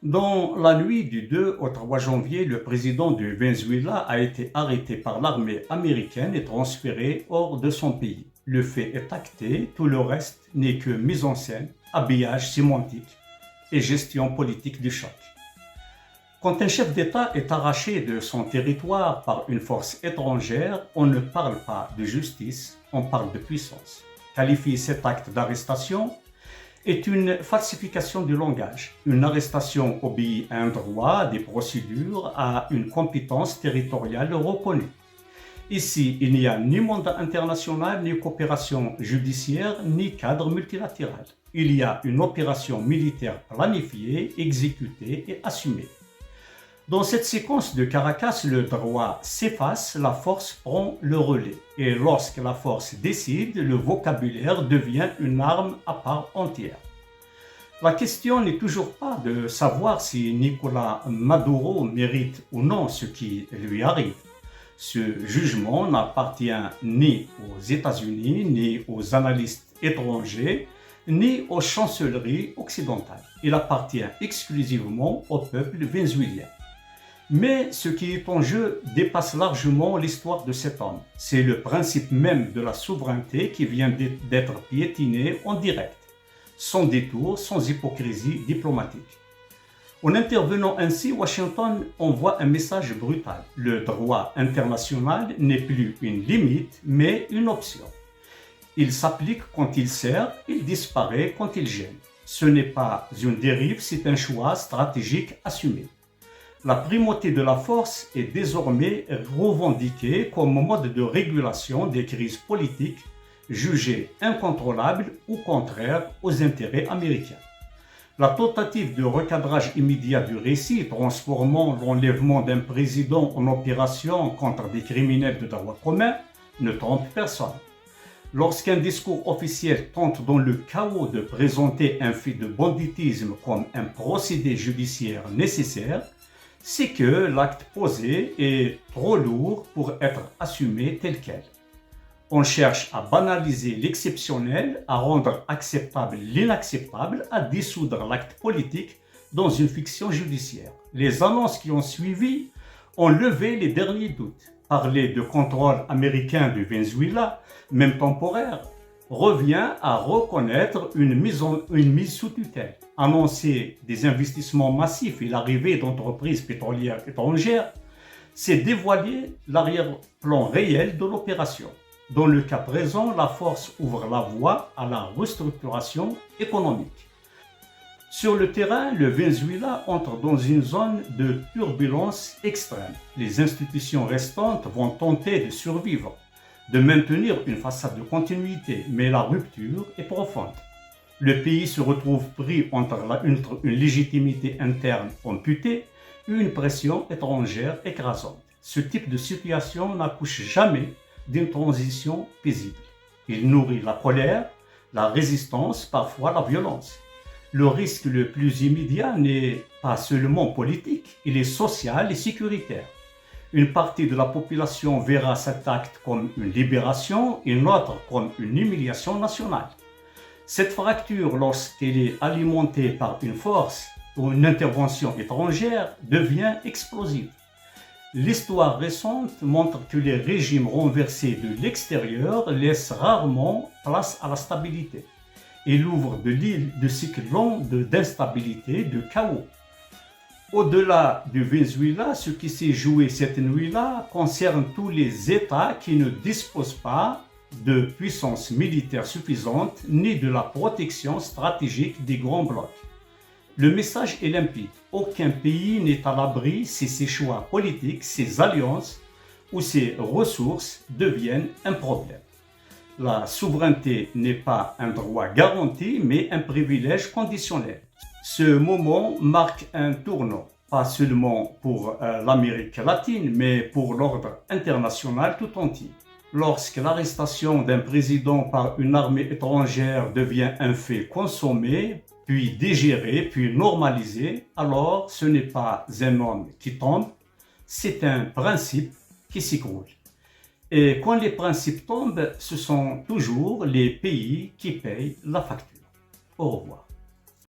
Dans la nuit du 2 au 3 janvier, le président du Venezuela a été arrêté par l'armée américaine et transféré hors de son pays. Le fait est acté, tout le reste n'est que mise en scène, habillage sémantique et gestion politique du choc. Quand un chef d'État est arraché de son territoire par une force étrangère, on ne parle pas de justice, on parle de puissance. Qualifier cet acte d'arrestation est une falsification du langage. Une arrestation obéit à un droit, des procédures, à une compétence territoriale reconnue. Ici, il n'y a ni mandat international, ni coopération judiciaire, ni cadre multilatéral. Il y a une opération militaire planifiée, exécutée et assumée. Dans cette séquence de Caracas, le droit s'efface, la force prend le relais. Et lorsque la force décide, le vocabulaire devient une arme à part entière. La question n'est toujours pas de savoir si Nicolás Maduro mérite ou non ce qui lui arrive. Ce jugement n'appartient ni aux États-Unis, ni aux analystes étrangers, ni aux chancelleries occidentales. Il appartient exclusivement au peuple vénézuélien. Mais ce qui est en jeu dépasse largement l'histoire de cet homme. C'est le principe même de la souveraineté qui vient d'être piétiné en direct, sans détour, sans hypocrisie diplomatique. En intervenant ainsi, Washington envoie un message brutal. Le droit international n'est plus une limite, mais une option. Il s'applique quand il sert, il disparaît quand il gêne. Ce n'est pas une dérive, c'est un choix stratégique assumé. La primauté de la force est désormais revendiquée comme mode de régulation des crises politiques jugées incontrôlables ou contraires aux intérêts américains. La tentative de recadrage immédiat du récit, transformant l'enlèvement d'un président en opération contre des criminels de droit commun, ne trompe personne. Lorsqu'un discours officiel tente dans le chaos de présenter un fait de banditisme comme un procédé judiciaire nécessaire, c'est que l'acte posé est trop lourd pour être assumé tel quel. On cherche à banaliser l'exceptionnel, à rendre acceptable l'inacceptable, à dissoudre l'acte politique dans une fiction judiciaire. Les annonces qui ont suivi ont levé les derniers doutes. Parler de contrôle américain du Venezuela, même temporaire, revient à reconnaître une mise sous tutelle. Annoncer des investissements massifs et l'arrivée d'entreprises pétrolières étrangères, c'est dévoiler l'arrière-plan réel de l'opération. Dans le cas présent, la force ouvre la voie à la restructuration économique. Sur le terrain, le Venezuela entre dans une zone de turbulence extrême. Les institutions restantes vont tenter de survivre, de maintenir une façade de continuité, mais la rupture est profonde. Le pays se retrouve pris entre une légitimité interne amputée et une pression étrangère écrasante. Ce type de situation n'accouche jamais d'une transition paisible. Il nourrit la colère, la résistance, parfois la violence. Le risque le plus immédiat n'est pas seulement politique, il est social et sécuritaire. Une partie de la population verra cet acte comme une libération, une autre comme une humiliation nationale. Cette fracture, lorsqu'elle est alimentée par une force ou une intervention étrangère, devient explosive. L'histoire récente montre que les régimes renversés de l'extérieur laissent rarement place à la stabilité. Il ouvre de cycles longs d'instabilité, de chaos. Au-delà du Venezuela, ce qui s'est joué cette nuit-là concerne tous les États qui ne disposent pas de puissance militaire suffisante ni de la protection stratégique des grands blocs. Le message est limpide. Aucun pays n'est à l'abri si ses choix politiques, ses alliances ou ses ressources deviennent un problème. La souveraineté n'est pas un droit garanti, mais un privilège conditionnel. Ce moment marque un tournant, pas seulement pour l'Amérique latine, mais pour l'ordre international tout entier. Lorsque l'arrestation d'un président par une armée étrangère devient un fait consommé, puis digéré, puis normalisé, alors ce n'est pas un homme qui tombe, c'est un principe qui s'écroule. Et quand les principes tombent, ce sont toujours les pays qui payent la facture. Au revoir.